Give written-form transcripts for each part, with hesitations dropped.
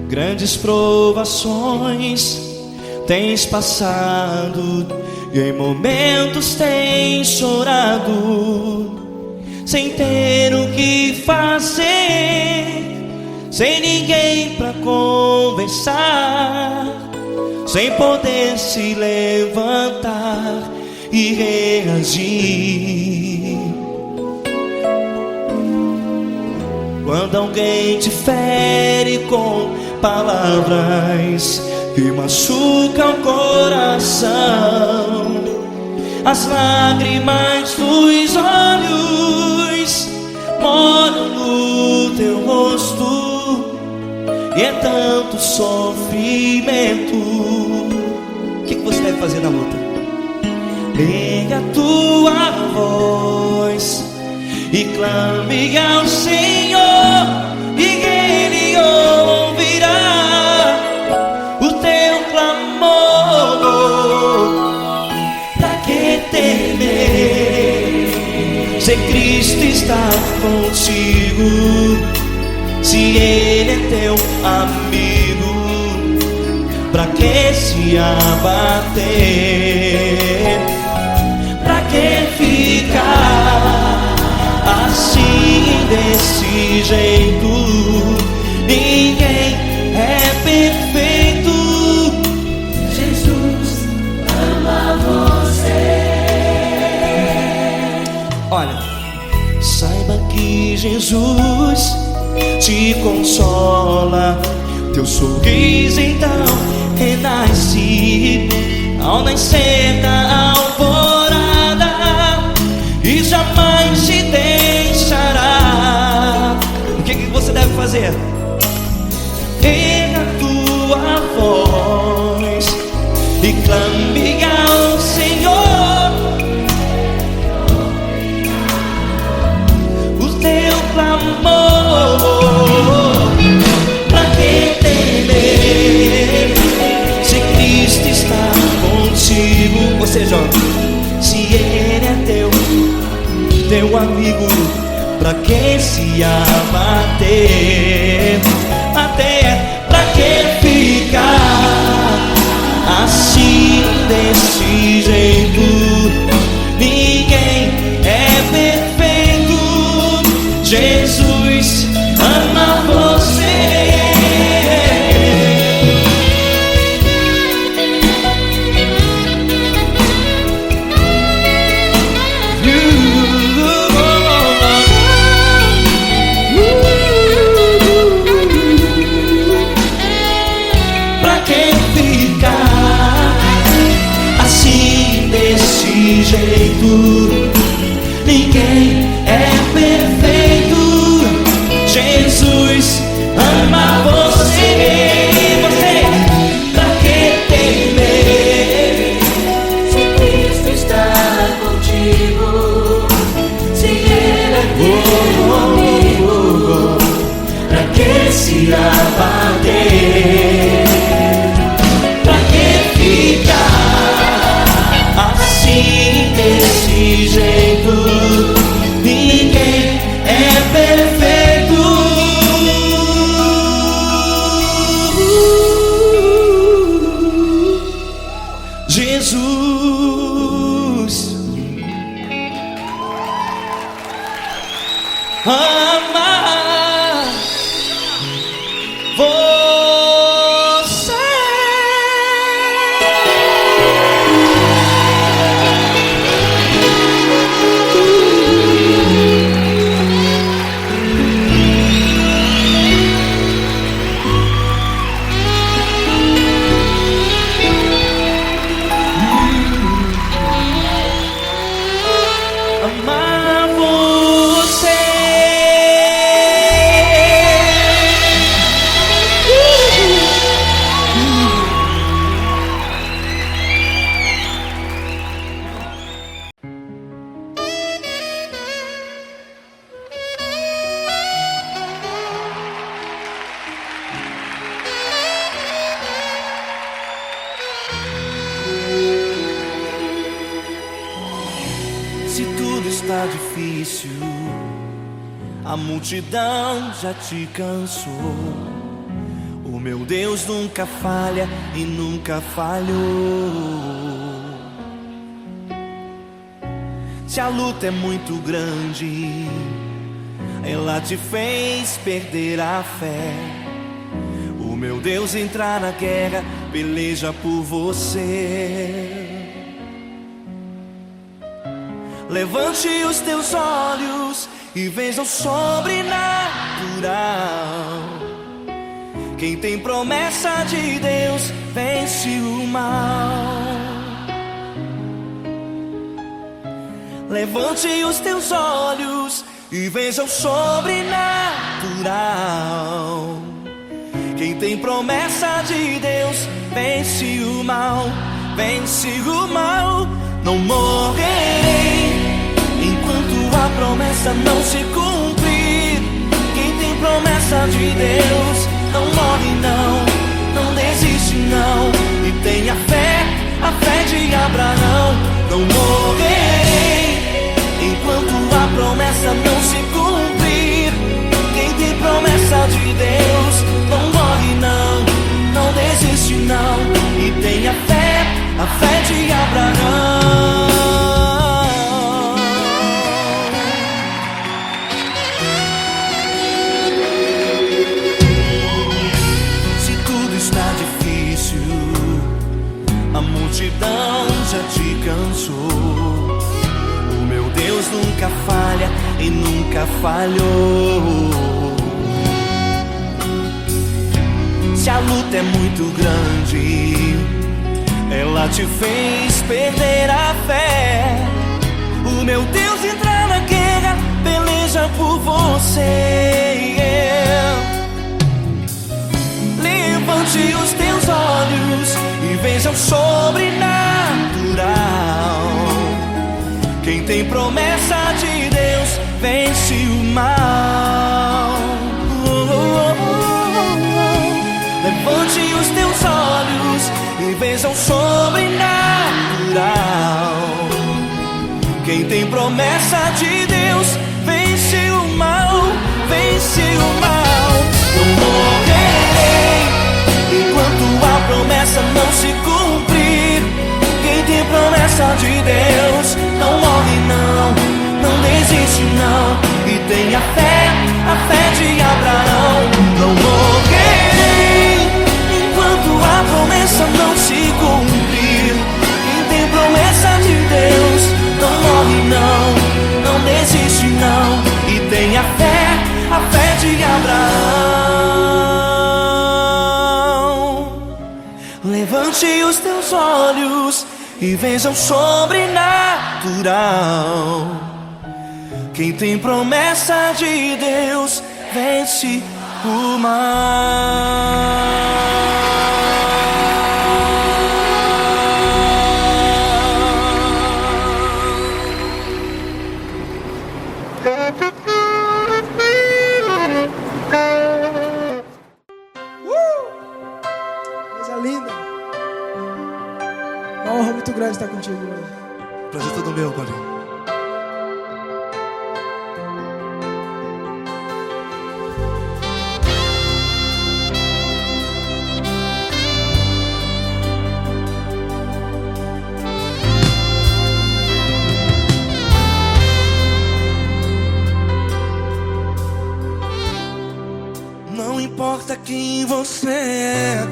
Grandes provações tens passado e em momentos tens chorado, sem ter o que fazer, sem ninguém pra conversar, sem poder se levantar e reagir. Quando alguém te fere com palavras que machucam o coração, as lágrimas dos olhos molham no teu rosto, e é tanto sofrimento. O que você deve fazer na luta? Erga a tua voz e clame ao Senhor, e Ele ouvirá o teu clamor. Pra que temer, se Cristo está contigo, se Ele é teu amigo? Pra que se abater? Pra que ficar assim, desse jeito? Ninguém é perfeito. Jesus ama você. Olha, saiba que Jesus te consola, teu sorriso então renasce ao nascer da alvorada, e jamais te deixará. O que você deve fazer? Erga a tua voz e clame ao Senhor, o teu clamor. Pra que temer, se Cristo está contigo? Ou seja, se Ele é teu amigo, pra que se abater? Até pra que ficar assim, desse jeito? Ninguém é perfeito. Jesus ama você. Jeito, ninguém é perfeito. Jesus ama você. Você, pra que temer, se Cristo está contigo, se Ele é teu amigo? Pra que se abater? Pra que ficar assim, desse jeito? Ninguém é perfeito. Jesus ama você. Amar está difícil, a multidão já te cansou. O meu Deus nunca falha e nunca falhou. Se a luta é muito grande, ela te fez perder a fé. O meu Deus entrar na guerra, peleja por você. Levante os teus olhos e veja o sobrenatural. Quem tem promessa de Deus vence o mal. Levante os teus olhos e veja o sobrenatural. Quem tem promessa de Deus vence o mal, vence o mal. Não morrerei enquanto a promessa não se cumprir. Quem tem promessa de Deus não morre não, não desiste não. E tenha fé, a fé de Abraão. Não morrerei enquanto a promessa não se cumprir. Quem tem promessa de Deus não morre não, não desiste não. E tenha fé, a fé de Abraão. Se tudo está difícil, a multidão já te cansou. O meu Deus nunca falha e nunca falhou. Se a luta é muito grande, ela te fez perder a fé. O meu Deus entra na guerra, peleja por você. Levante os teus olhos e veja o sobrenatural. Quem tem promessa de Deus vence o mal. Levante os teus olhos e veja o sobrenatural. Quem tem promessa de Deus vence o mal, vence o mal. Não morrerei enquanto a promessa não se cumprir. Quem tem promessa de Deus não morre não, não desiste não. E tenha fé, a fé de Abraão. Não morrerei enquanto a promessa não se cumprir. Quem tem promessa de Deus não morre não, não desiste não. E tenha fé, a fé de Abraão. Levante os teus olhos e veja o sobrenatural. Quem tem promessa de Deus vence o mal. Coisa linda. Uma honra muito grande estar contigo hoje. Prazer todo meu, Paulinho. Não importa quem você é,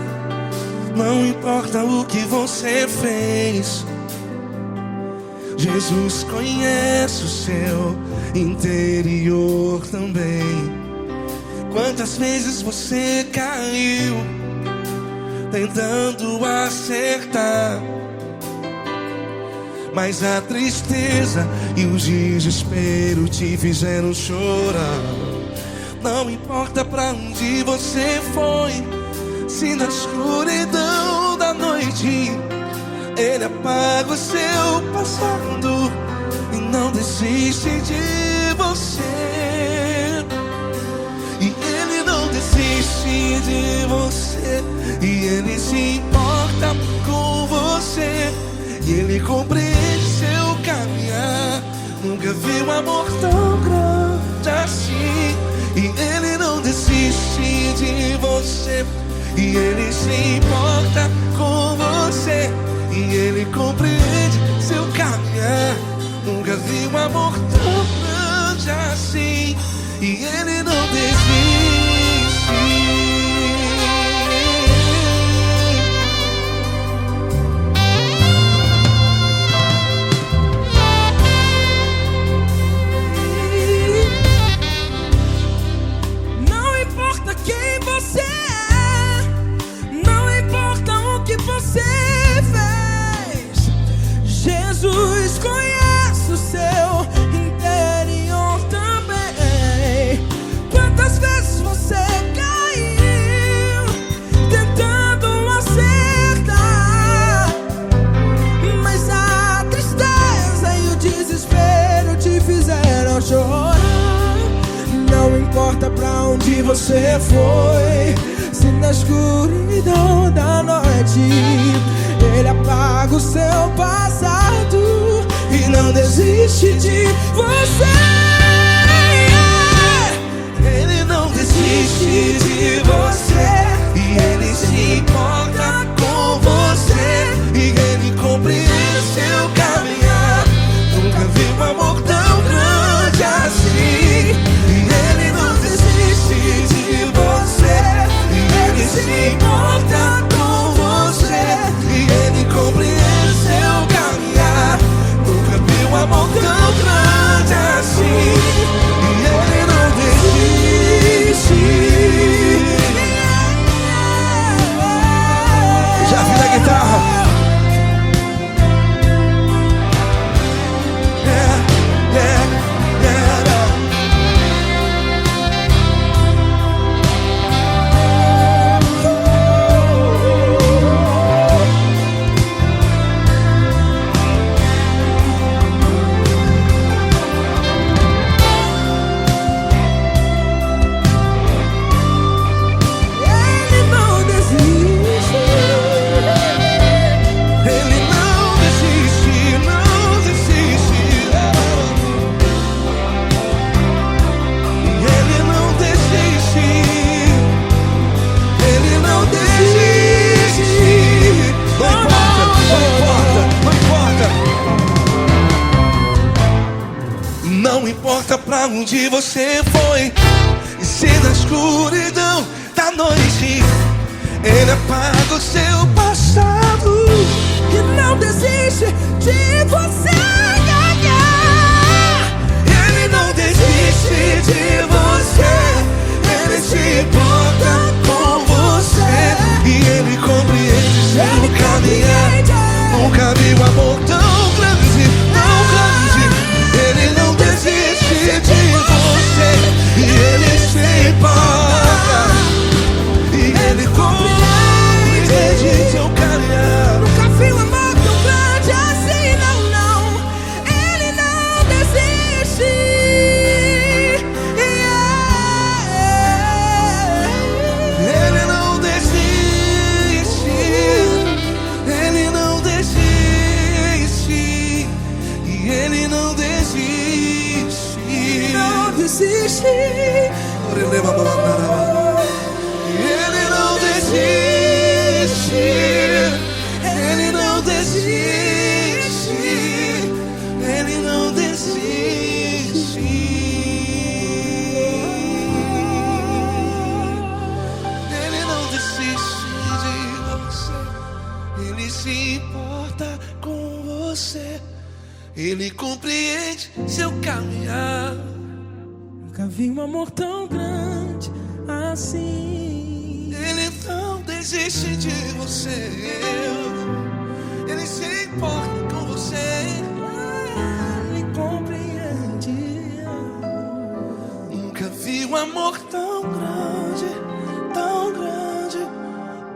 não importa o que você fez, Jesus conhece o seu interior também. Quantas vezes você caiu tentando acertar, mas a tristeza e o desespero te fizeram chorar. Não importa pra onde você foi, se na escuridão da noite Ele apaga o seu passado e não desiste de você. E Ele não desiste de você, e Ele se importa com você, e Ele compreende seu caminhar. Nunca vi um amor tão grande assim. E Ele não desiste de você. E Ele se importa com você. E Ele compreende seu caminhar. Nunca vi um amor tão grande assim. E Ele não desiste. Não importa quem você é, não importa o que você fez, Jesus conhece o seu interior também. Quantas vezes você caiu tentando acertar, mas a tristeza e o desespero te fizeram chorar. Não importa pra onde você foi, se na escuridão da noite Ele apaga o seu passado e não desiste de você. Ele não desiste de você. E Ele se importa com você. E Ele compreende seu caminhar. Nunca vi um amor tão grande assim. E Ele não desiste de você. E Ele se importa com você. E Ele compreende seu caminhar. Nunca vi um amor tão grande assim. E Ele não desiste. Já vi na guitarra. Não importa pra onde você foi, e se na escuridão da noite Ele apaga o seu passado E não desiste de você. Ele não desiste de você. Ele se importa com você. E Ele compreende seu caminhar. Nunca vi um amor tão grande, tão grande. Ele não desiste de você. E Ele se importa. E Ele compreende seu caminhar. Nunca vi um amor tão grande assim, não, não. Ele não desiste. Ele não desiste. Ele não desiste. E Ele não desiste. Não desiste. Ele não desiste. Ele não desiste. Ele não desiste. Ele não desiste de você. Ele se importa com você. Ele compreende seu caminhar. Nunca vi um amor tão grande assim. Ele não desiste de você. Ele se importa com você. Ele compreende. Nunca vi um amor tão grande, tão grande.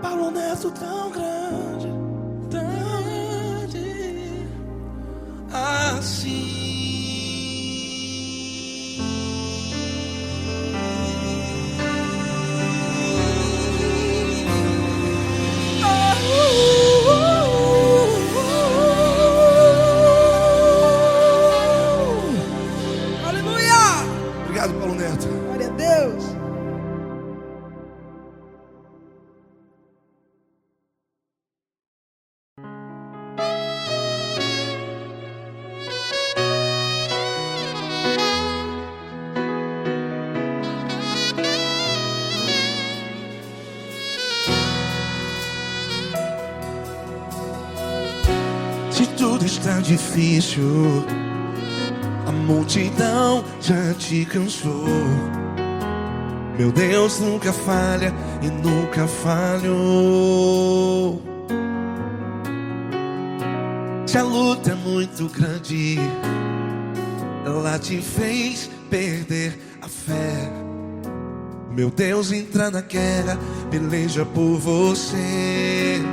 Paulo Neto tão grande, tão grande assim. Obrigado, Paulo Neto. Glória a Deus. Se tudo está difícil, a multidão já te cansou. Meu Deus nunca falha e nunca falhou. Se a luta é muito grande, ela te fez perder a fé. Meu Deus entra na guerra, peleja por você.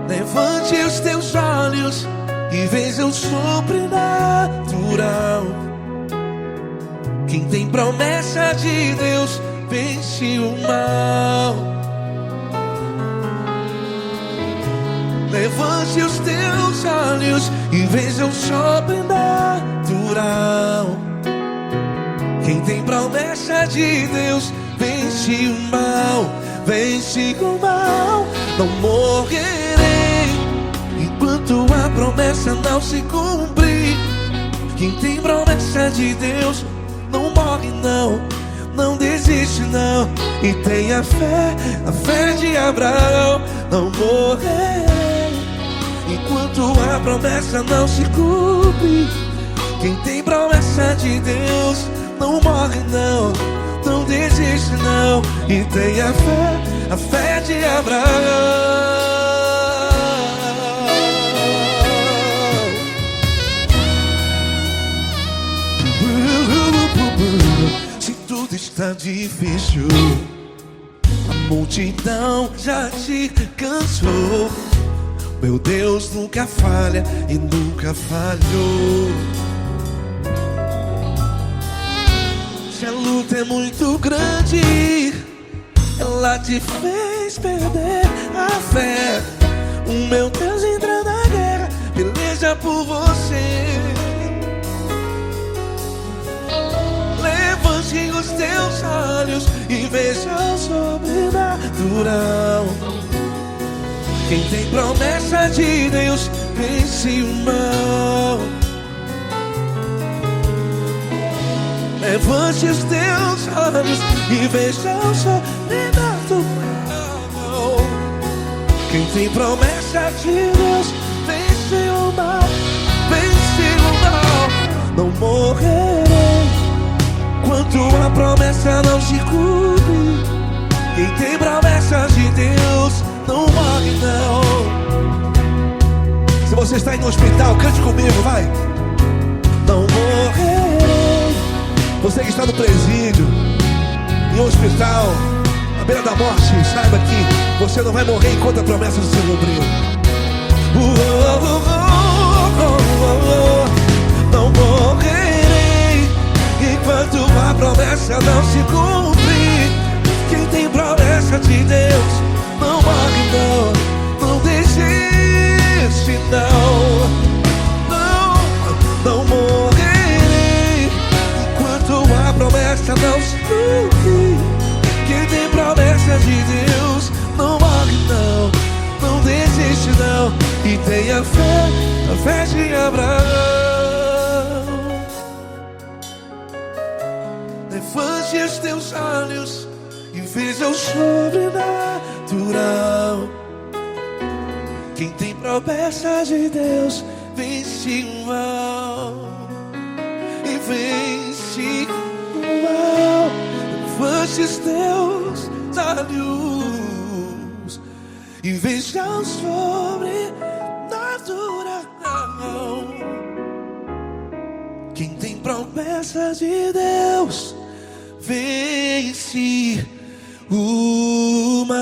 Levante os teus olhos e veja o sobrenatural. Quem tem promessa de Deus vence o mal. Levante os teus olhos e veja o sobrenatural. Quem tem promessa de Deus vence o mal. Vence o mal. Não morrerei enquanto a promessa não se cumprir. Quem tem promessa de Deus não morre não, não desiste não. E tenha a fé de Abraão. Não morrerei enquanto a promessa não se cumpre. Quem tem promessa de Deus não morre não, não desiste não. E tenha a fé de Abraão. Se tudo está difícil, a multidão já te cansou. Meu Deus nunca falha e nunca falhou. Se a luta é muito grande, ela te fez perder a fé. O meu Deus entra na guerra, peleja por você. Levante os teus olhos e veja o sobrenatural. Quem tem promessa de Deus vence o mal. Levante os teus olhos e veja o sobrenatural. Quem tem promessa de Deus vence o mal. Vence o mal. Não morrerei enquanto a promessa não se cumpre. Quem tem promessa de Deus não morre não. Se você está aí no hospital, cante comigo, vai. Não morrerei. Você que está no presídio, em um hospital, à beira da morte, saiba que você não vai morrer enquanto a promessa não se cumprir. Não morrerei enquanto a promessa não se cumprir. Quem tem promessa de Deus não morre não, não desiste não. Não morrerei enquanto a promessa não se cumprir. Quem tem promessa de Deus não morre não, não desiste não. E tenha a fé de Abraão. Levante os teus olhos e veja o sobrenatural. Quem tem promessa de Deus vence o mal. E vence o mal. Levante os teus olhos e veja o sobrenatural. Quem tem promessa de Deus vence o mal.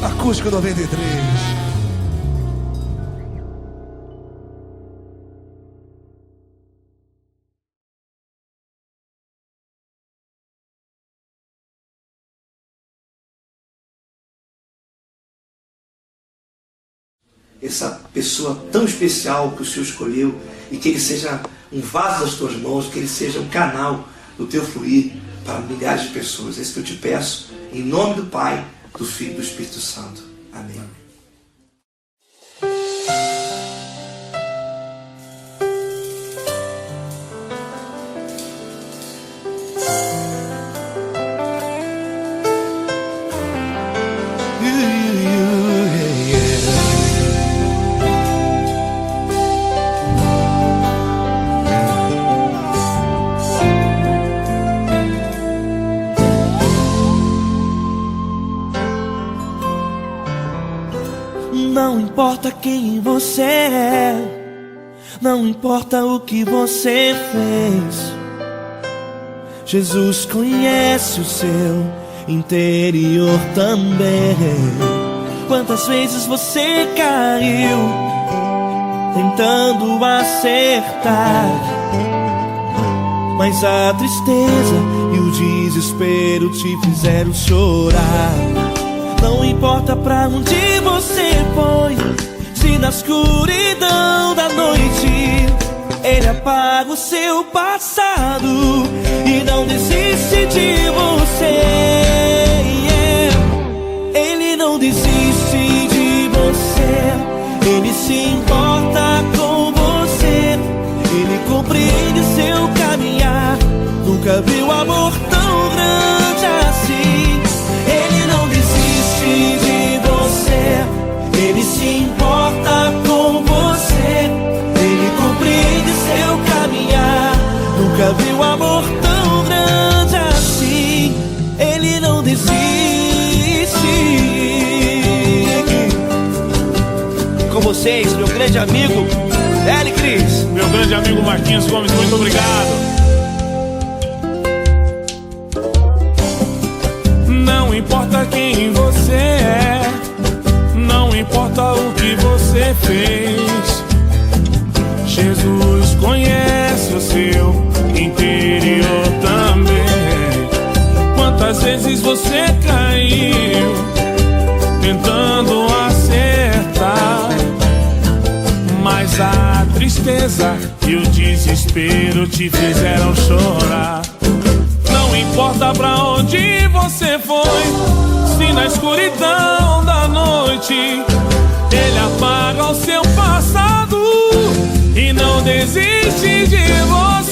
Acústico 93. essa pessoa tão especial que o Senhor escolheu, e que ele seja um vaso das tuas mãos, que ele seja um canal do teu fluir para milhares de pessoas. É isso que eu te peço, em nome do Pai, do Filho e do Espírito Santo. Amém. Não importa quem você é, não importa o que você fez, Jesus conhece o seu interior também. Quantas vezes você caiu tentando acertar, mas a tristeza e o desespero te fizeram chorar. Não importa pra onde você foi, se na escuridão da noite Ele apaga o seu passado e não desiste de você. Ele não desiste de você, Ele se importa com você, Ele compreende seu caminhar. Nunca viu amor tão grande assim. Ele não desiste de você, Ele se importa com você, Ele compreende seu caminhar. Nunca viu amor tão grande assim. Ele não desiste. Com vocês, meu grande amigo L. Cris. Meu grande amigo Marquinhos Gomes, muito obrigado. Não importa quem você é, não importa o que você fez, Jesus conhece o seu interior também. Quantas vezes você caiu tentando acertar, mas a tristeza e o desespero te fizeram chorar. Não importa pra onde você foi, se na escuridão da noite Ele apaga o seu passado e não desiste de você.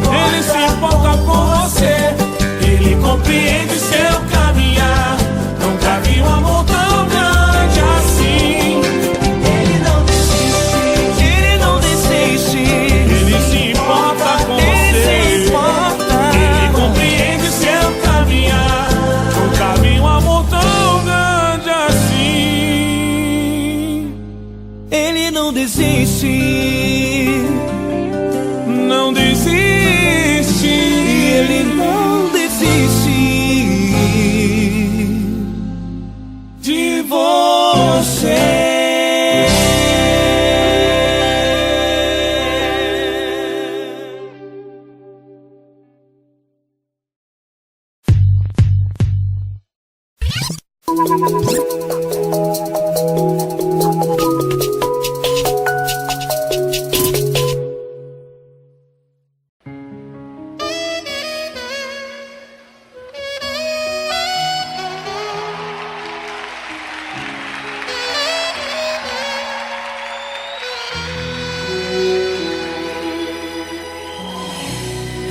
Ele se importa com você, Ele compreende seu caminhar. Nunca vi um amor tão grande assim. Ele não desiste, Ele não desiste. Ele se importa com você, Ele compreende seu caminhar. Nunca vi um amor tão grande assim. Ele não desiste, não desiste. Ele não desiste de você.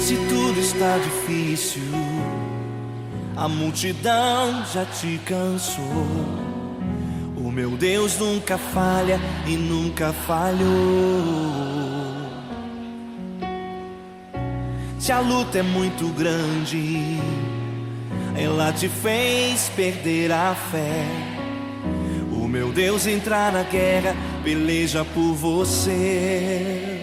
Se tudo está difícil, a multidão já te cansou. O meu Deus nunca falha e nunca falhou. Se a luta é muito grande, ela te fez perder a fé. O meu Deus entra na guerra, peleja por você.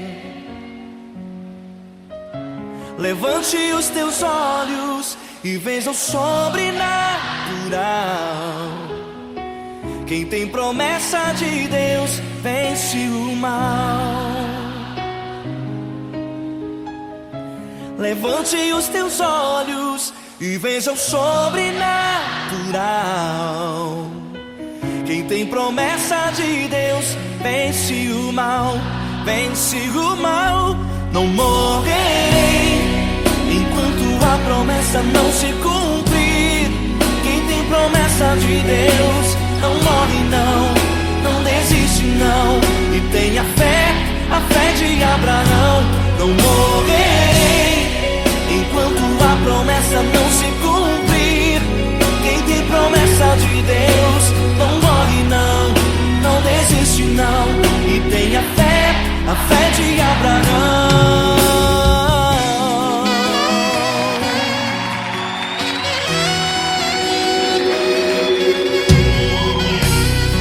Levante os teus olhos e veja o sobrenatural. Quem tem promessa de Deus vence o mal. Levante os teus olhos, e veja o sobrenatural. Quem tem promessa de Deus vence o mal, vence o mal. Não morrerei enquanto a promessa não se cumprir. Quem tem promessa de Deus não morre não, não desiste não. E tenha fé, a fé de Abraão. Não morrerei enquanto a promessa não se cumprir. Quem tem promessa de Deus não morre não, não desiste não. E tenha fé, a fé de Abraão.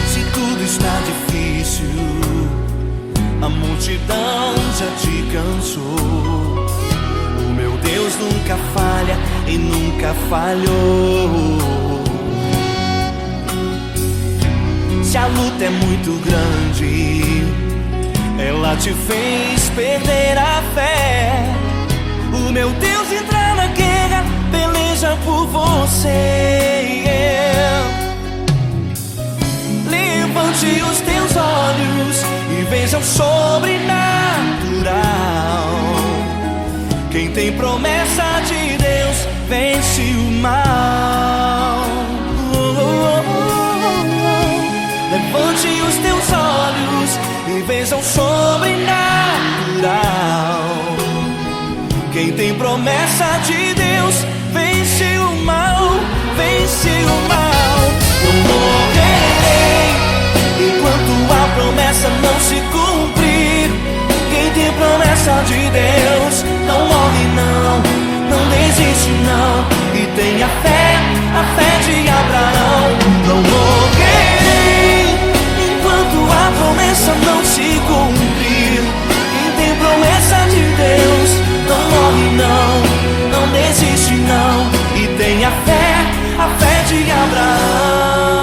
Se tudo está difícil, a multidão já te cansou, o meu Deus nunca falha e nunca falhou. Se a luta é muito grande, ela te fez perder a fé, o meu Deus entra na guerra, peleja por você. Levante os teus olhos e veja o sobrenatural. Quem tem promessa de Deus vence o mal. Levante os teus olhos e veja o sobrenatural. Quem tem promessa de Deus vence o mal, vence o mal. Eu morrerei enquanto a promessa não se cumprir. Quem tem promessa de Deus não morre não, não desiste não. E tenha fé, a fé de Abraão. Não morrerei enquanto a promessa não se cumprir. Quem tem promessa de Deus não morre não, não desiste não. E tenha fé, a fé de Abraão.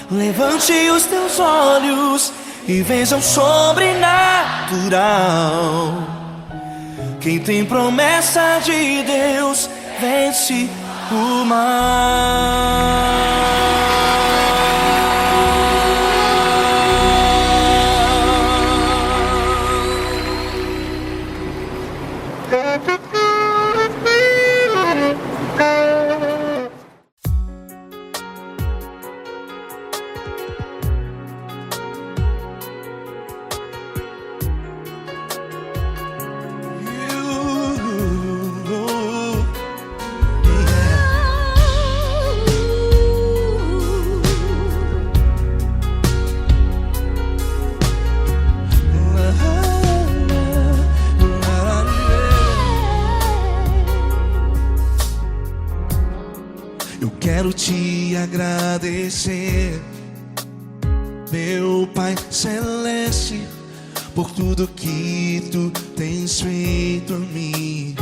Levante os teus olhos e veja o sobrenatural. Quem tem promessa de Deus vence o mal. Quero te agradecer, meu Pai Celeste, por tudo que tu tens feito a mim.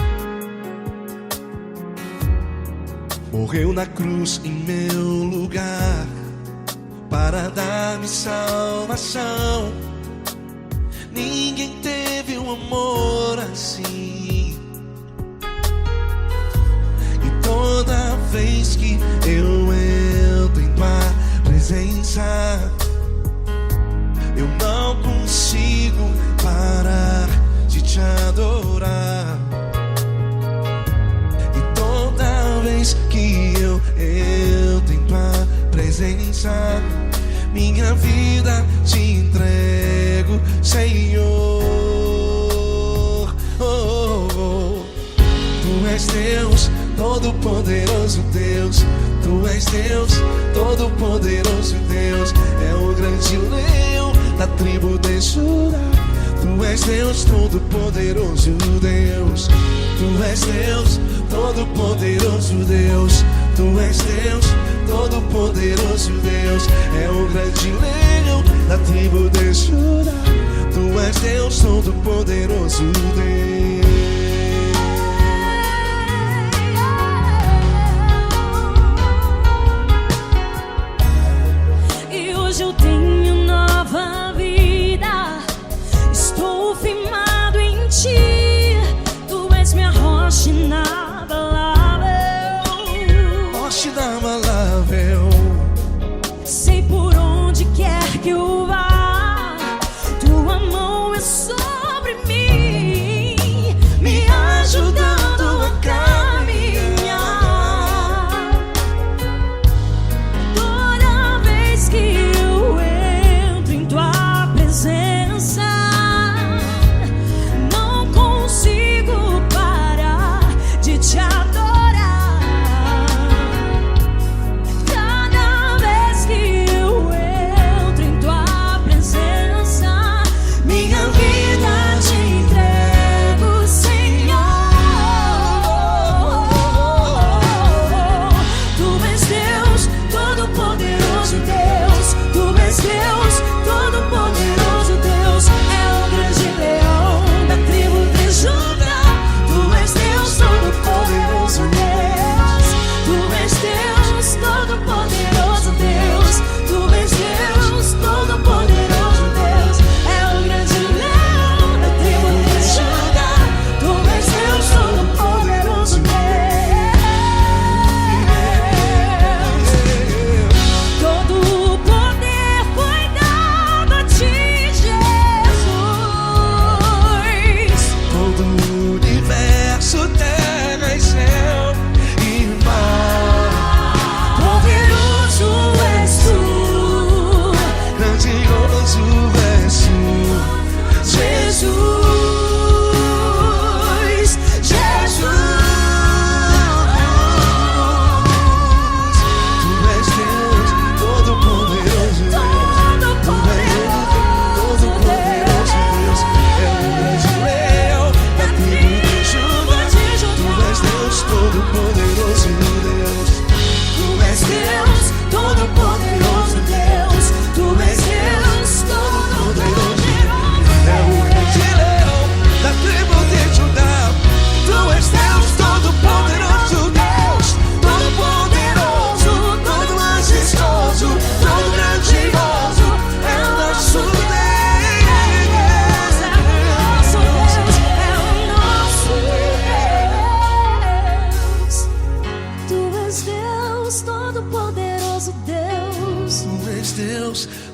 Morreu na cruz em meu lugar para dar-me salvação. Ninguém teve um amor assim. E toda vez que eu entro em tua presença, eu não consigo parar de te adorar. E toda vez que eu entro em tua presença, minha vida te entrego, Senhor. Oh, oh, oh. Tu és Deus, Todo-Poderoso Deus. Tu és Deus, Todo-Poderoso Deus. É o grande leão da tribo de Judá. Tu és Deus, Todo-Poderoso Deus. Tu és Deus, Todo-Poderoso Deus. Tu és Deus, Todo-Poderoso Deus. É o grande leão da tribo de Judá. Tu és Deus, Todo-Poderoso Deus. Eu tenho nova vida, estou firmado em ti. Tu és minha rocha.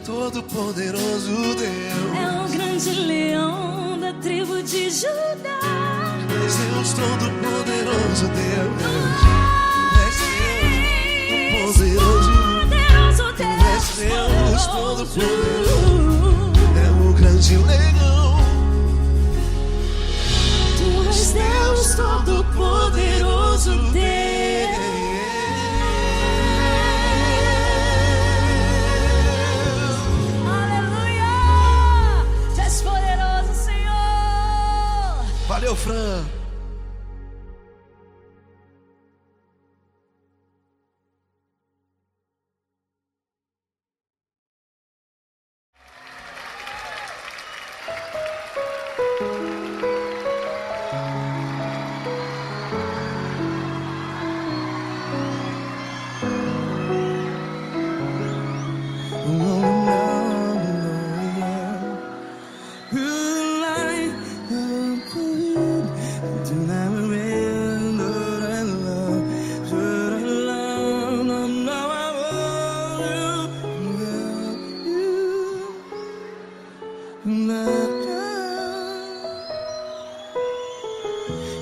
Todo-Poderoso Deus. É o grande leão da tribo de Judá. És Deus Todo-Poderoso Deus. És Deus poderoso. És Deus Todo-Poderoso. É o grande leão. Tu és Deus Todo-Poderoso Deus. Aleluia! Tu és poderoso, Senhor. Valeu, Fran.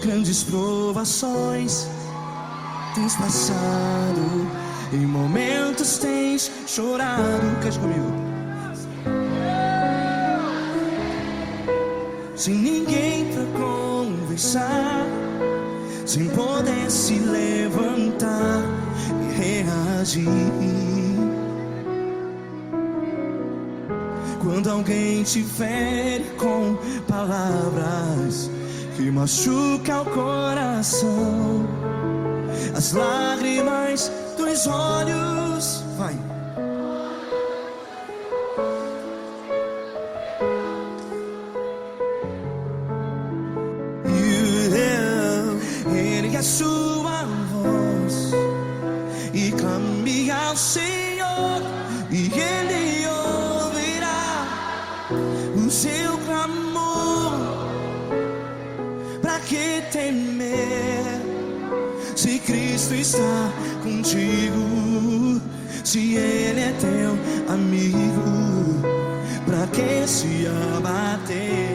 Grandes provações tens passado, em momentos tens chorado. Cante comigo. Sem ninguém pra conversar, sem poder se levantar e reagir. Quando alguém te fere com palavras que machuca o coração, as lágrimas dos olhos, vai. Ergue a sua voz e clame ao Senhor, e Ele ouvirá o seu clamor. Pra que temer, se Cristo está contigo? Se Ele é teu amigo, pra que se abater?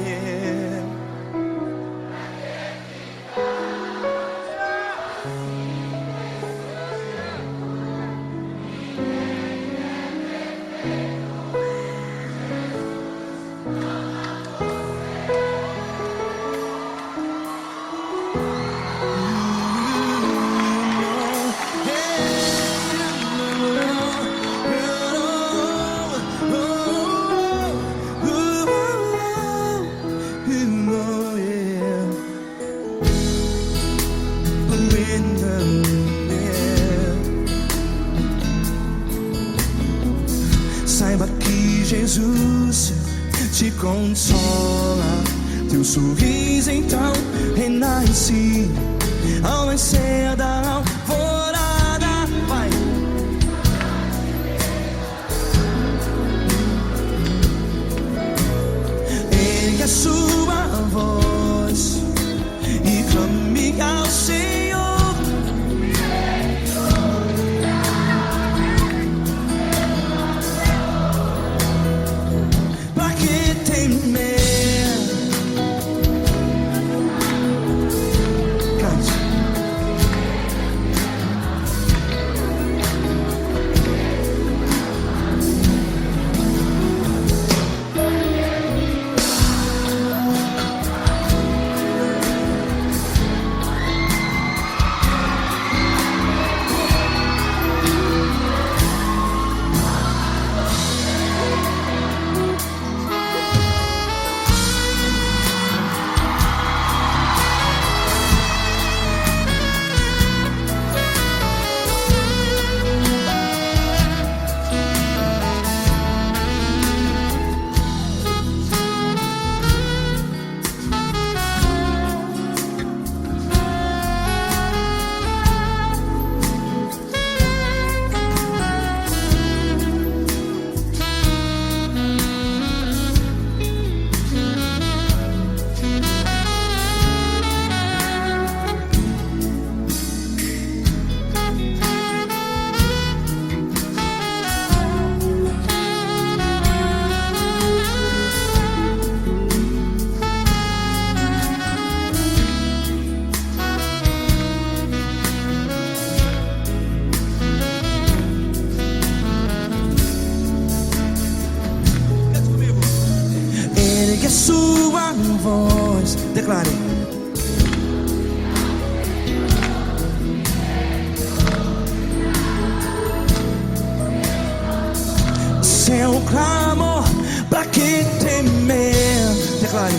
Saiba que Jesus te consola, teu sorriso então renasce ao nascer da alvorada. Vai. Ergue a sua voz e clame ao Senhor. que a sua voz. Declare. Seu clamor, pra que temer? Declare.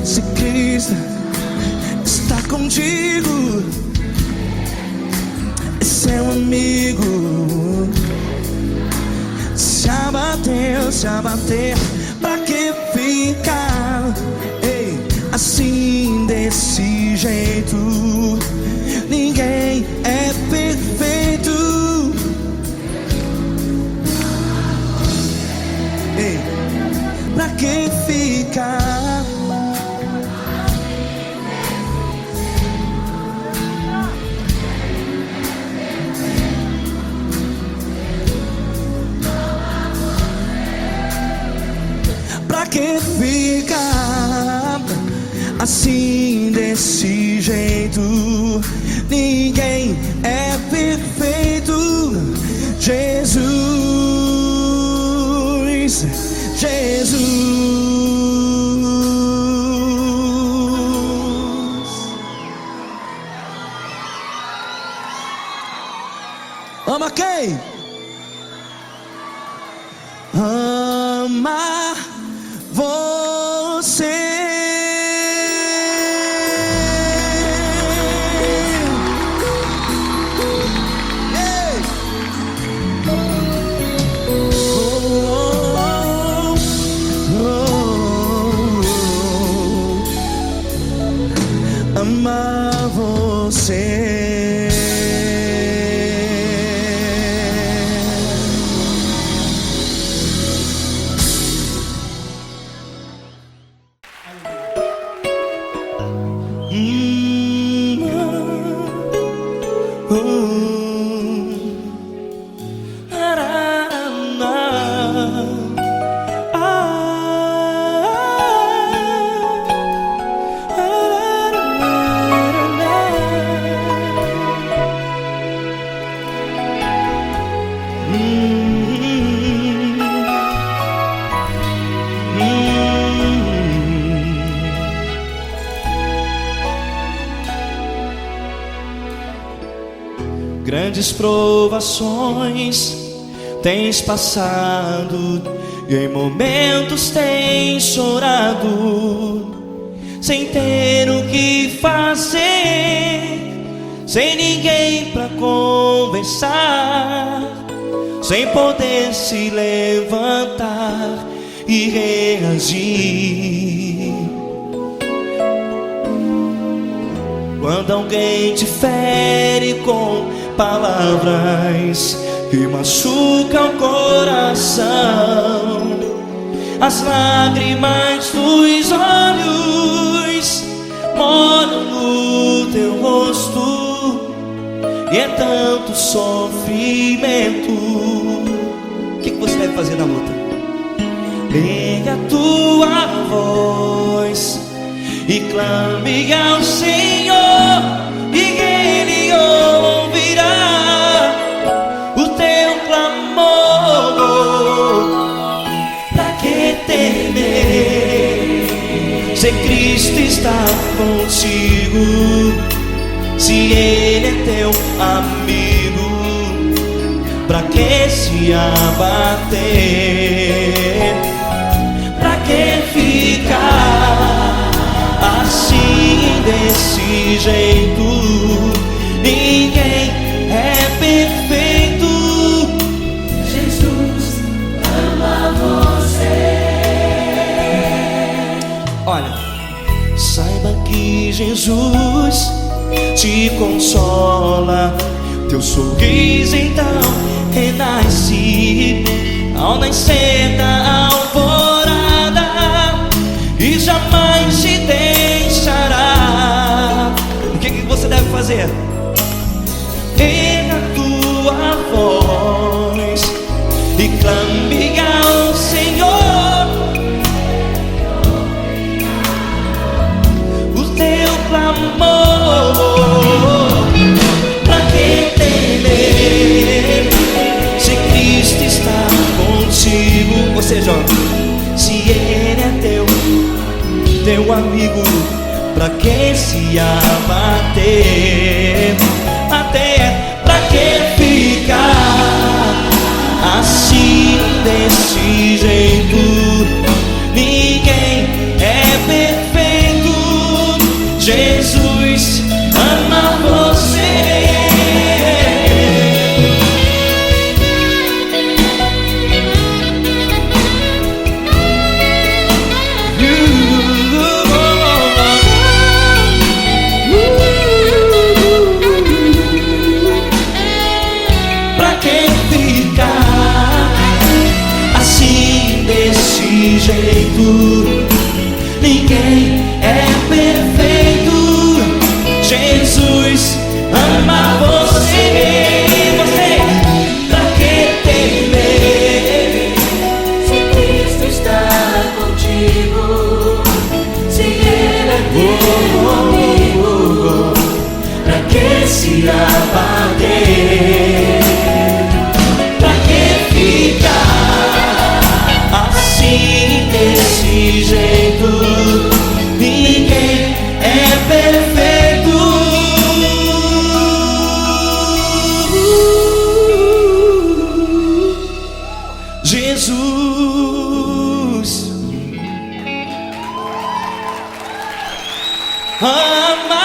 Se Cristo está contigo, é seu amigo. Se abater, pra que ficar? Ei, assim desse jeito, ninguém é perfeito. Ei, pra que ficar? Pra que ficar assim desse jeito? Ninguém é perfeito. Jesus, Jesus. Ama quem? Ama você. Amar você. Grandes provações tens passado, e em momentos tens chorado, sem ter o que fazer, sem ninguém pra conversar, sem poder se levantar e reagir. Quando alguém te fere com palavras que machucam o coração, as lágrimas dos olhos molham no teu rosto, e é tanto sofrimento. O que você deve fazer na luta? Erga a tua voz e clame ao Senhor, e Ele ouvirá o teu clamor. Pra que temer, se Cristo está contigo, se Ele é teu amigo? Pra que se abater? Pra que ficar assim desse jeito? Ninguém é perfeito. Jesus ama você. Olha, saiba que Jesus te consola, teu sorriso então renasce ao nascer da alvorada, e jamais te deixará. O que você deve fazer? Erga a tua voz e clame ao Senhor, o teu clamor. Pra que temer, se Cristo está contigo? Ou seja, se Ele é teu teu amigo, pra que se abater? Até pra que ficar assim desse jeito? Ninguém é perfeito. Jesus ama você. Pra que ficar assim desse jeito? Ninguém é perfeito. Jesus ama você. Você, pra que temer? Se Cristo está contigo, se Ele é teu amigo, pra que se abater? Pra que ficar assim desse jeito? Ninguém é perfeito. Jesus ama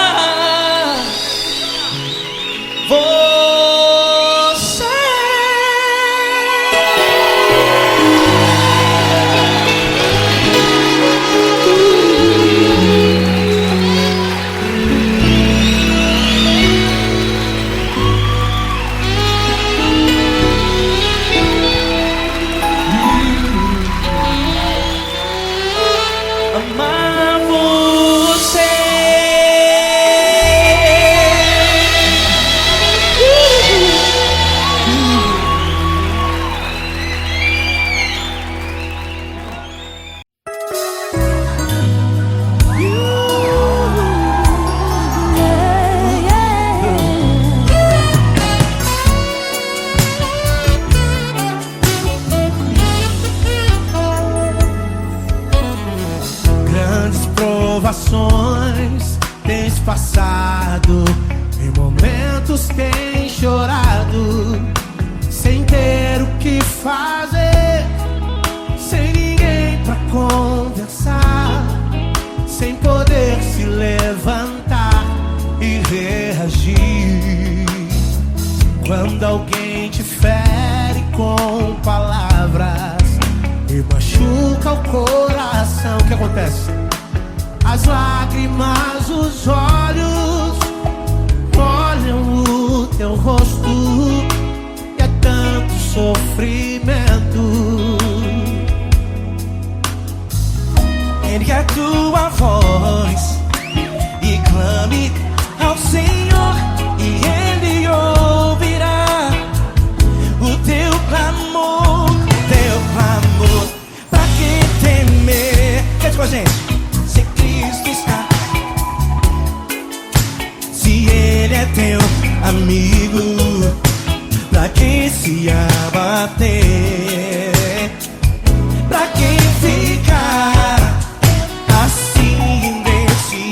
você. Amar você. Grandes provações tens passado, em momentos tens chorado, sem ter o que fazer, sem ninguém pra conversar, sem poder se levantar e reagir. Quando alguém te fere com palavras e machuca o coração, o que acontece? As lágrimas, os olhos olham o teu rosto, e é tanto sofrimento. Ergue a tua voz e clame ao Senhor, e Ele ouvirá o teu clamor, teu clamor. Pra que temer? Cante com a gente. Se Cristo está, se Ele é teu amigo, pra que se abater? Pra que ficar assim desse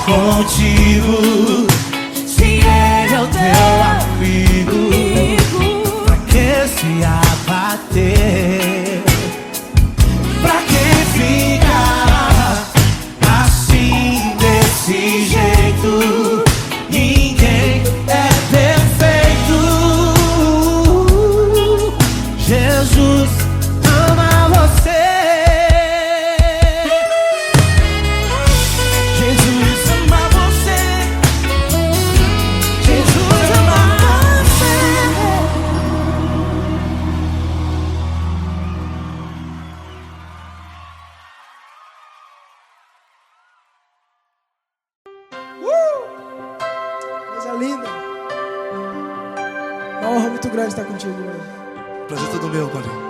contigo. Se ele é o teu amigo, pra que se abater? Pra que ficar assim, desse jeito? Ninguém é perfeito. Jesus ama você. Jesus ama você. Jesus ama você. Coisa linda. Uma honra muito grande estar contigo, mano. Prazer todo meu, Paulinho.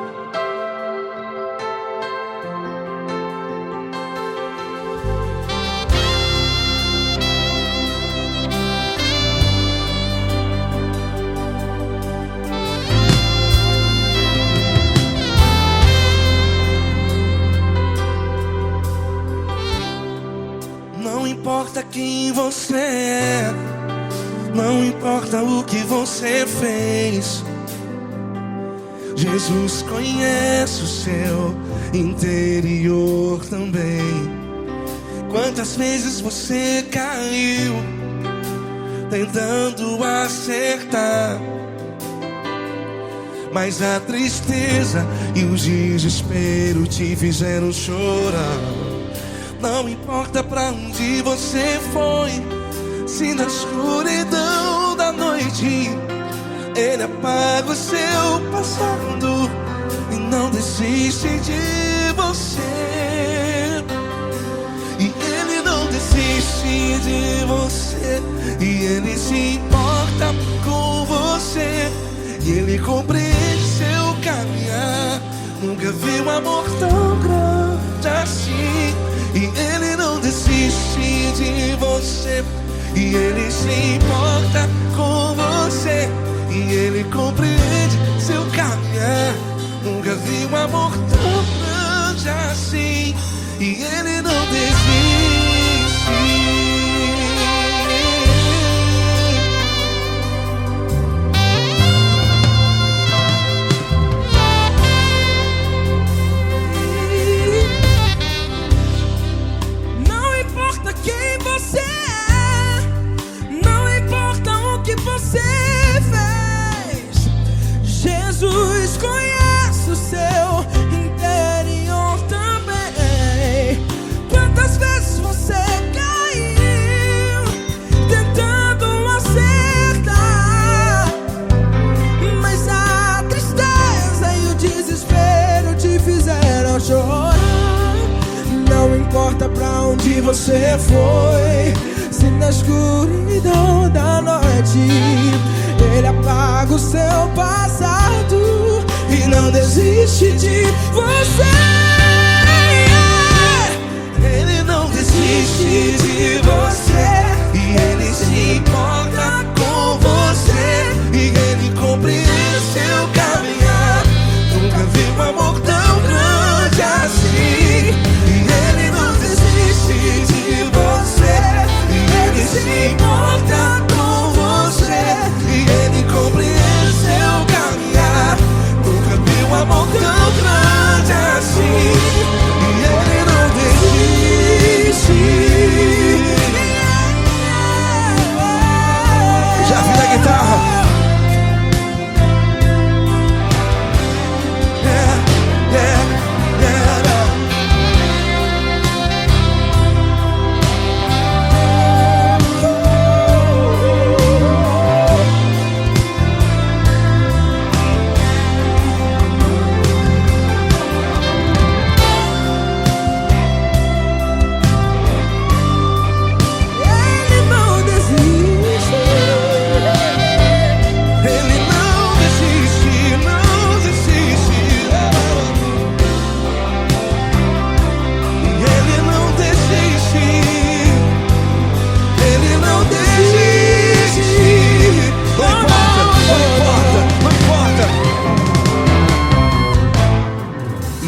Não importa quem você é, não importa o que você fez, Jesus conhece o seu interior também. Quantas vezes você caiu tentando acertar, mas a tristeza e o desespero te fizeram chorar. Não importa pra onde você foi, se na escuridão da noite Ele apaga o seu passado e não desiste de você. E Ele não desiste de você, e Ele se importa com você, e Ele compreende seu caminhar. Nunca vi um amor tão grande assim. E Ele não desiste de você, e Ele se importa com você, e Ele compreende seu caminhar. Nunca vi um amor tão grande assim. E Ele não desiste. Jesus conhece o seu interior também. Quantas vezes você caiu tentando acertar, mas a tristeza e o desespero te fizeram chorar. Não importa pra onde você foi, se na escuridão da noite Ele apaga o seu passado e não desiste de você. Ele não desiste de você, e Ele se importa com você, e Ele compreende seu caminhar. Nunca vi um amor tão grande assim. E Ele não desiste de você, e Ele se importa com você, e Ele compreende seu caminhar. Nunca vi um amor tão grande assim. E Ele não desiste. Já vi na guitarra.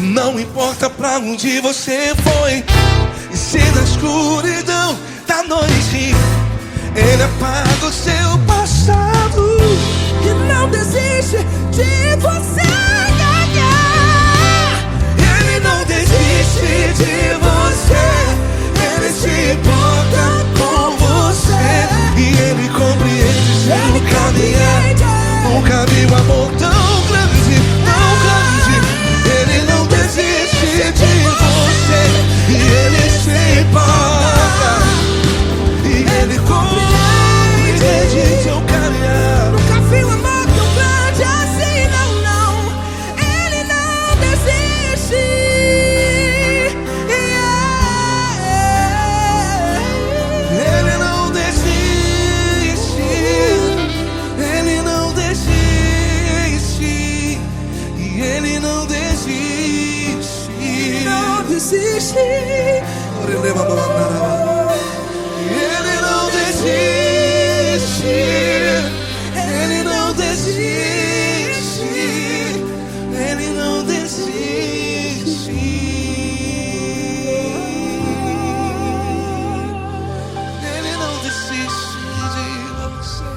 Não importa pra onde você foi, e se na escuridão nesta noite Ele apaga o seu passado e não desiste de você. Ele não desiste de você. Ele se importa com você e Ele compreende seu caminhar. Nunca vi um amor tão grande, tão grande. Ele não desiste de você e Ele se importa e Ele compreende seu caminhar. Nunca vi um amor tão grande assim, não, não. Ele não desiste. Ele não desiste. Ele não desiste. E Ele não desiste. Não desiste. Ele não desiste. Ele não desiste. Ele não desiste. Ele não desiste de você.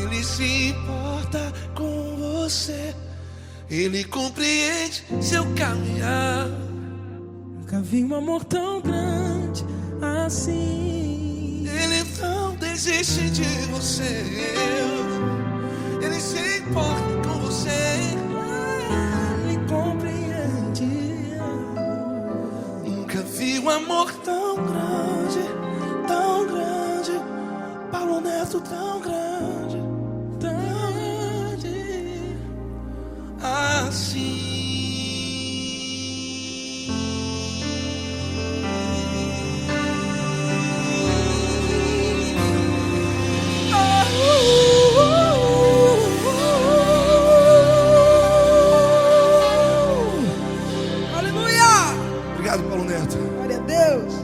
Ele se importa com você. Ele compreende seu caminhar. Nunca vi um amor tão grande assim. Ele não desiste de você. Ele se importa com você. Ele compreende. Nunca vi um amor tão grande, tão grande. Paulo Neto tão grande, tão grande assim. Aleluia! Obrigado, Paulo Neto. Glória a Deus.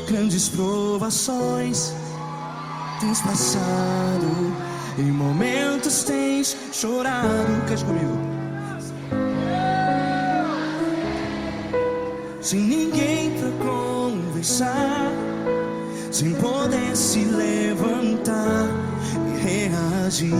Grandes provações tens passado, em momentos tens chorado. Cante comigo. Sem ninguém pra conversar, sem poder se levantar e reagir.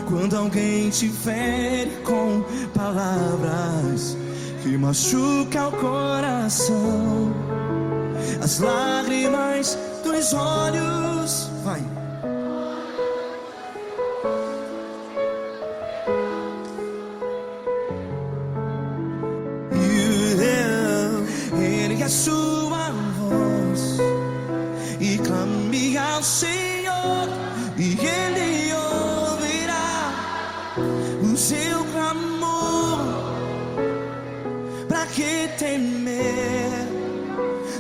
Quando alguém te fere com palavras que machuca o coração, as lágrimas dos olhos, vai. Ergue a sua voz e clame ao Senhor, e Ele ouvirá o seu clamor. Pra que temer,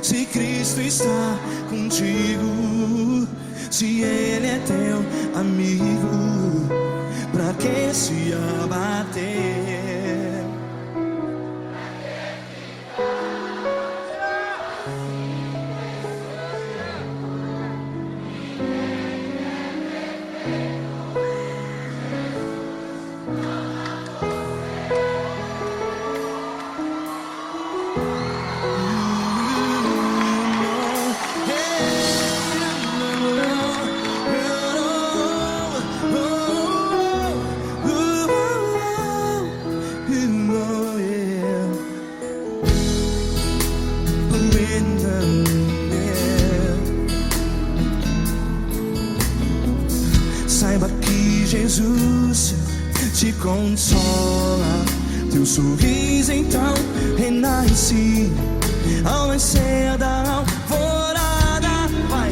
se Cristo está contigo? Se Ele é teu amigo, pra que se abater? Saiba que Jesus te consola, teu sorriso então renasce ao nascer da alvorada. Vai.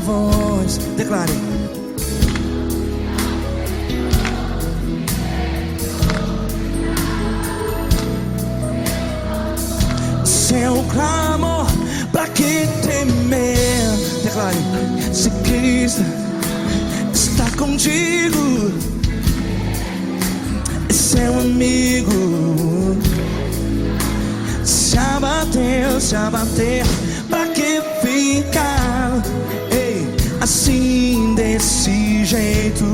voz. Declare. Seu clamor, pra que temer? Declare. Se Cristo está contigo, é seu amigo. Se abater, pra que ficar? Ei, assim desse jeito,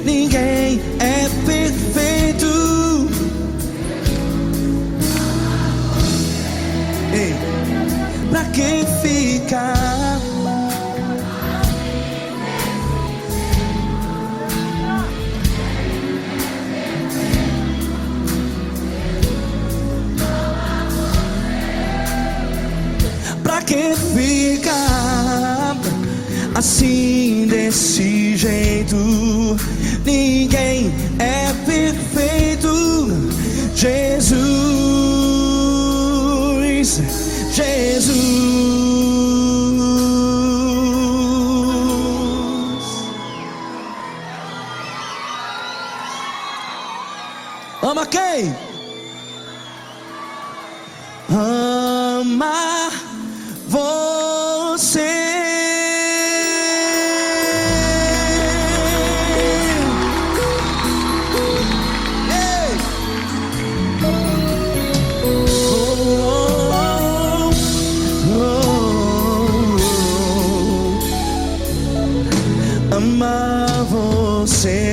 ninguém é perfeito. Ei, pra que ficar? Pra que ficar assim desse jeito? Ninguém é perfeito. Jesus, ama quem? Ama você. Ei. Ama você.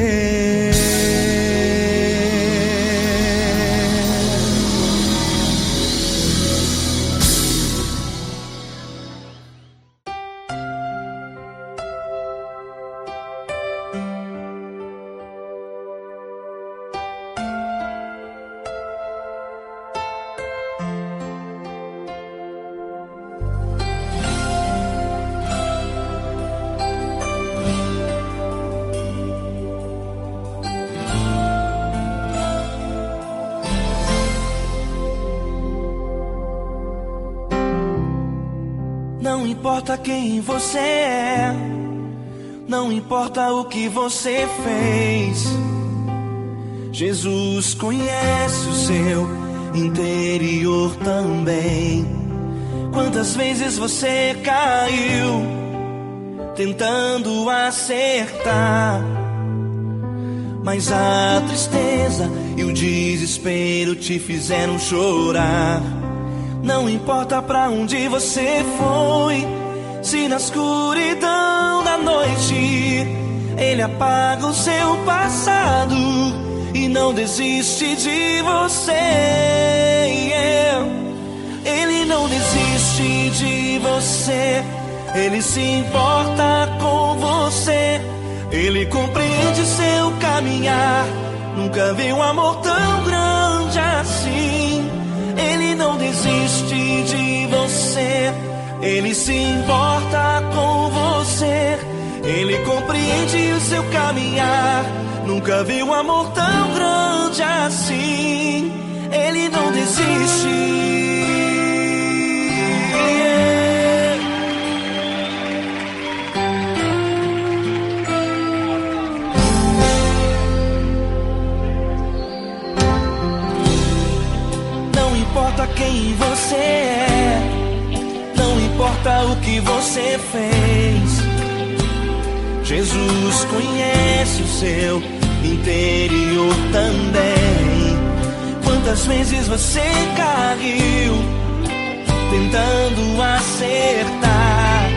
Não importa quem você é, não importa o que você fez, Jesus conhece o seu interior também. Quantas vezes você caiu tentando acertar, mas a tristeza e o desespero te fizeram chorar. Não importa pra onde você foi, se na escuridão da noite Ele apaga o seu passado e não desiste de você. Ele não desiste de você, Ele se importa com você. Ele compreende seu caminhar, nunca vi um amor tão grande assim. Ele não desiste de você, Ele se importa com você. Ele compreende o seu caminhar, nunca vi um amor tão grande assim. Ele não desiste. Não importa quem você é, não importa o que você fez, Jesus conhece o seu interior também. Quantas vezes você caiu tentando acertar,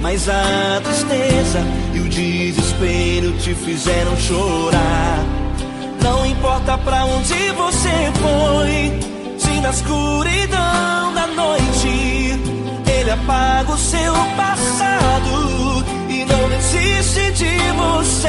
mas a tristeza e o desespero te fizeram chorar. Não importa pra onde você foi, se na escuridão da noite Ele apaga o seu passado e não desiste de você.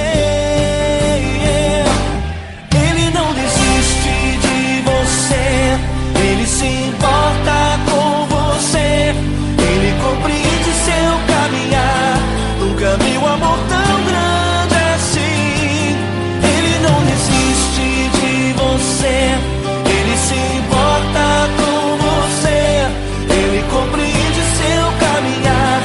Ele não desiste de você, Ele se importa com você. Ele compreende seu caminhar, nunca vi um amor tão grande assim. Ele não desiste de você, Ele se importa com você. Ele compreende seu caminhar,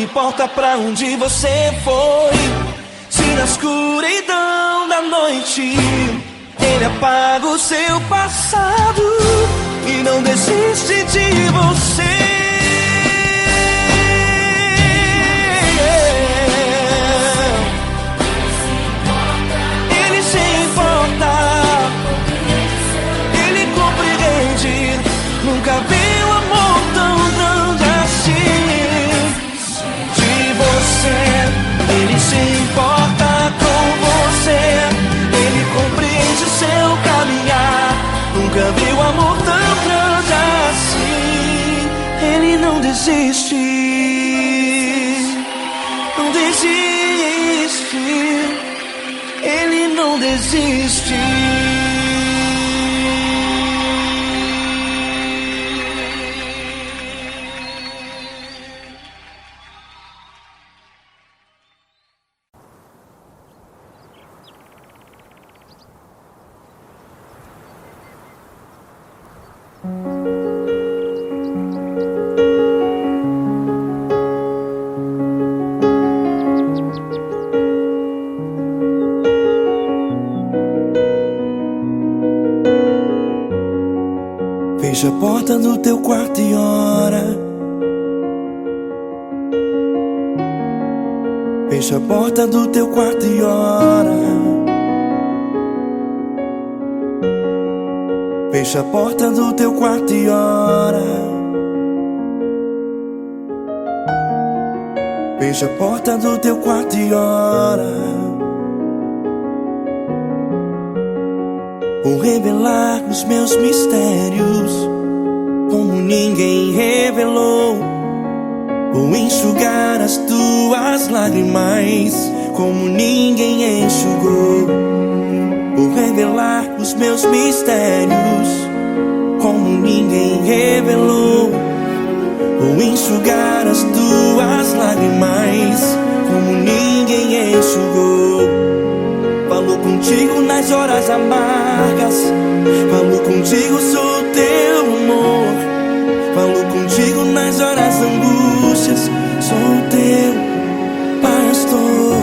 importa pra onde você foi. Se na escuridão da noite ele apaga o seu passado e não desiste de você. Ele se importa, ele compreende. Nunca vi um amor tão grande assim. De você, ele se importa com você. Ele compreende o seu caminhar. Nunca vi um amor tão grande assim. Ele não desiste, não desiste. Ele não desiste. Fecha a porta do teu quarto e ora. Fecha a porta do teu quarto e ora. Fecha a porta do teu quarto e ora. Fecha a porta do teu quarto e ora. Vou revelar os meus mistérios como ninguém revelou. Vou enxugar as tuas lágrimas como ninguém enxugou. Vou revelar os meus mistérios como ninguém revelou. Vou enxugar as tuas lágrimas como ninguém enxugou. Falo contigo nas horas amargas. Falo contigo, sou teu amor. Falo contigo nas horas angústias. Sou teu pastor.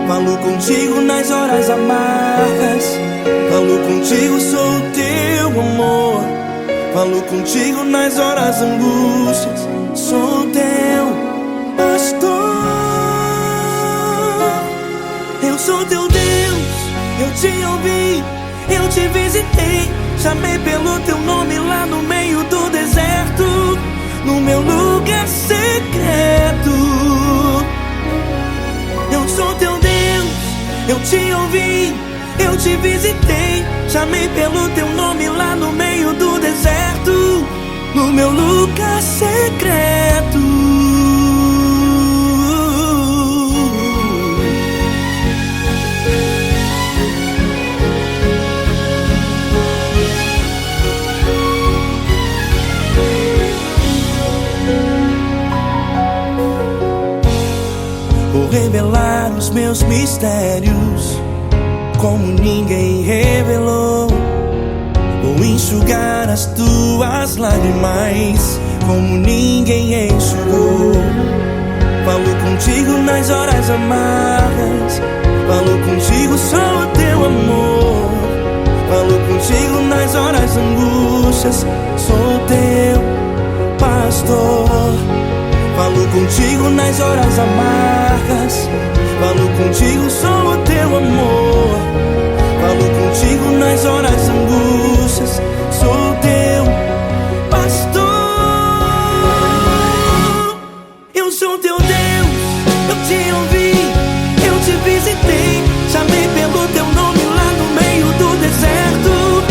Falo contigo nas horas amargas. Falo contigo, sou teu amor. Falo contigo nas horas angústias. Sou teu pastor. Eu sou teu Deus, eu te ouvi, eu te visitei. Chamei pelo teu nome lá no meio do deserto, no meu lugar secreto. Eu sou teu Deus, eu te ouvi, eu te visitei. Chamei pelo teu nome lá no meio do deserto, no meu lugar secreto. Vou revelar os meus mistérios como ninguém revelou. Vou enxugar as tuas lágrimas como ninguém enxugou. Falo contigo nas horas amargas. Falo contigo, sou teu amor. Falo contigo nas horas angústias. Sou teu pastor. Falo contigo nas horas amargas. Falo contigo, sou teu amor. Falo contigo nas horas angústias. Sou teu pastor. Eu sou teu Deus, eu te ouvi, eu te visitei. Chamei pelo teu nome lá no meio do deserto,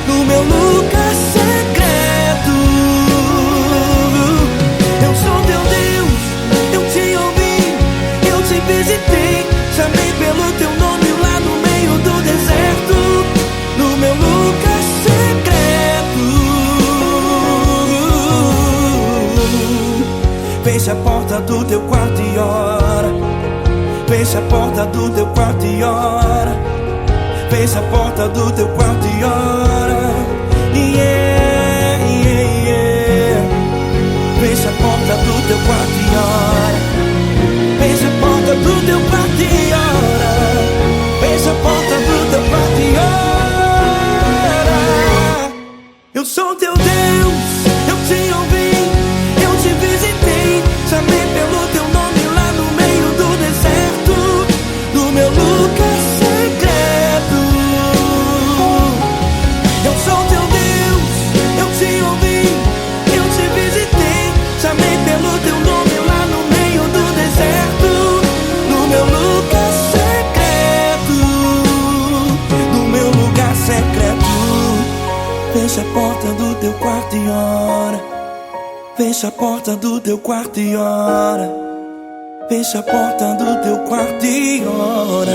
no meu lugar secreto. Eu sou teu Deus, eu te ouvi, eu te visitei. Chamei pelo teu nome lá no meio do deserto, no meu lugar secreto. Fecha a porta do teu quarto e ora. Fecha a porta do teu quarto e ora. Fecha a porta do teu quarto e ora. Yeah, yeah, yeah. Fecha a porta do teu quarto e ora. Fecha a porta do teu quarto e ora. Fecha a porta do teu quarto e ora.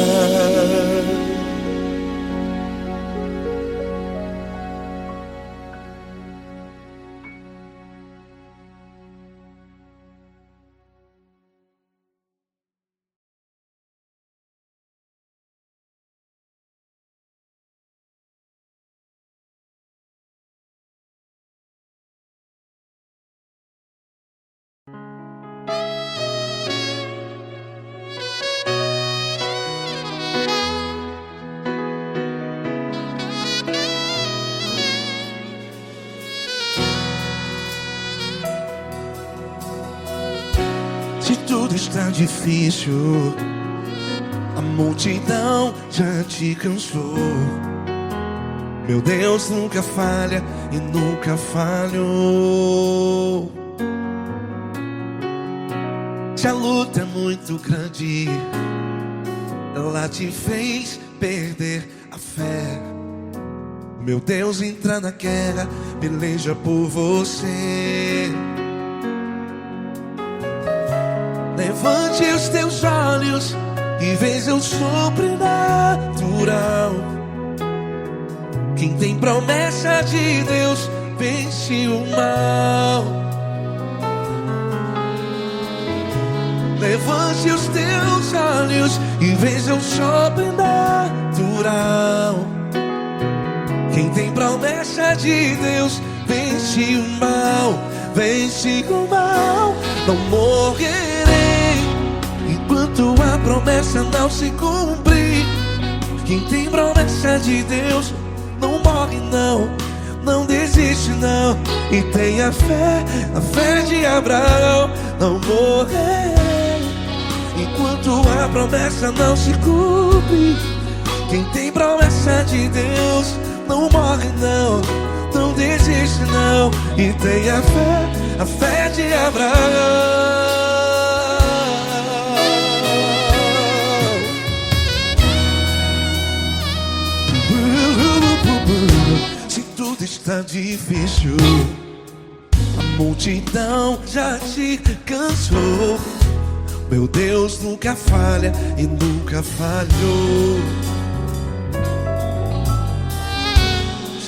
Se tudo está difícil, a multidão já te cansou. Meu Deus nunca falha e nunca falhou. Se a luta é muito grande, ela te fez perder a fé. Meu Deus entra na guerra, peleja por você. Levante os teus olhos e veja o sobrenatural. Quem tem promessa de Deus vence o mal. Levante os teus olhos e veja o sobrenatural. Quem tem promessa de Deus vence o mal. Vence o mal. Não morrerei enquanto a promessa não se cumprir. Quem tem promessa de Deus não morre não, não desiste não. E tenha fé, a fé de Abraão. Não morrerei enquanto a promessa não se cumpre. Quem tem promessa de Deus não morre não, não desiste não. E tenha fé, a fé de Abraão. Se tudo está difícil, a multidão já te cansou. Meu Deus nunca falha e nunca falhou.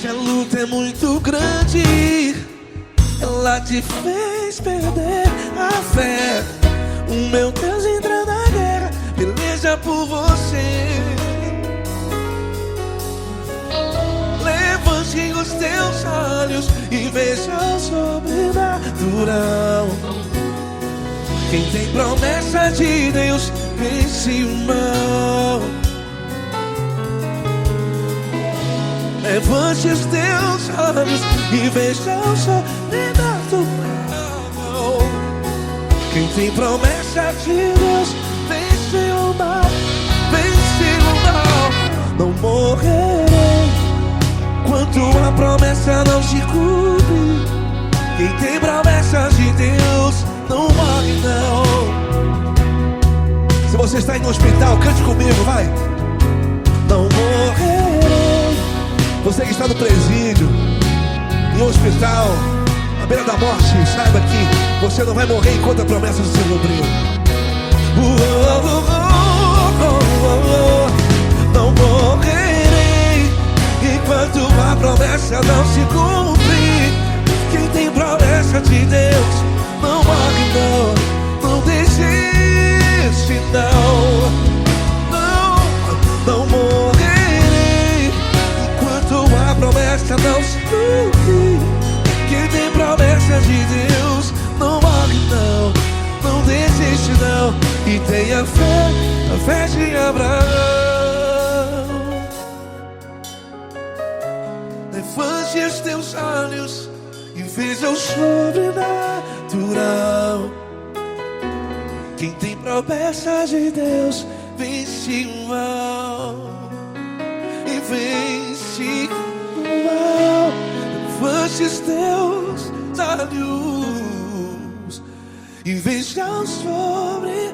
Se a luta é muito grande, ela te fez perder a fé. O meu Deus entra na guerra, peleja por você. Levante os teus olhos e veja o sobrenatural. Quem tem promessa de Deus vence o mal. Levante os teus olhos e veja o sobrenatural. Quem tem promessa de Deus vence o mal. Vence o mal. Não morrerei enquanto a promessa não se cumpre. Quem tem promessa de Deus não morre não. Se você está aí no hospital, cante comigo, vai. Não morrerei. Você que está no presídio, em um hospital, à beira da morte, saiba que você não vai morrer enquanto a promessa não se cumprir. Não morrerei enquanto a promessa não se cumprir. Quem tem promessa de Deus não morre não, não desiste não. Não morrerei enquanto a promessa não se cumprir. Quem tem promessa de Deus não morre não, não desiste não. E tenha fé, a fé de Abraão. Levante os teus olhos e veja o sobrenatural. Quem tem promessa de Deus vence o mal. E vence o mal. Levante os teus olhos e veja o sobrenatural.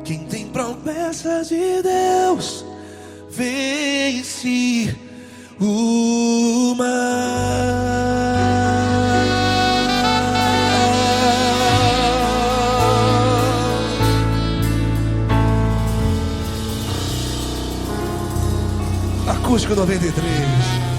Quem tem promessa de Deus vence o mal. Acústico 93.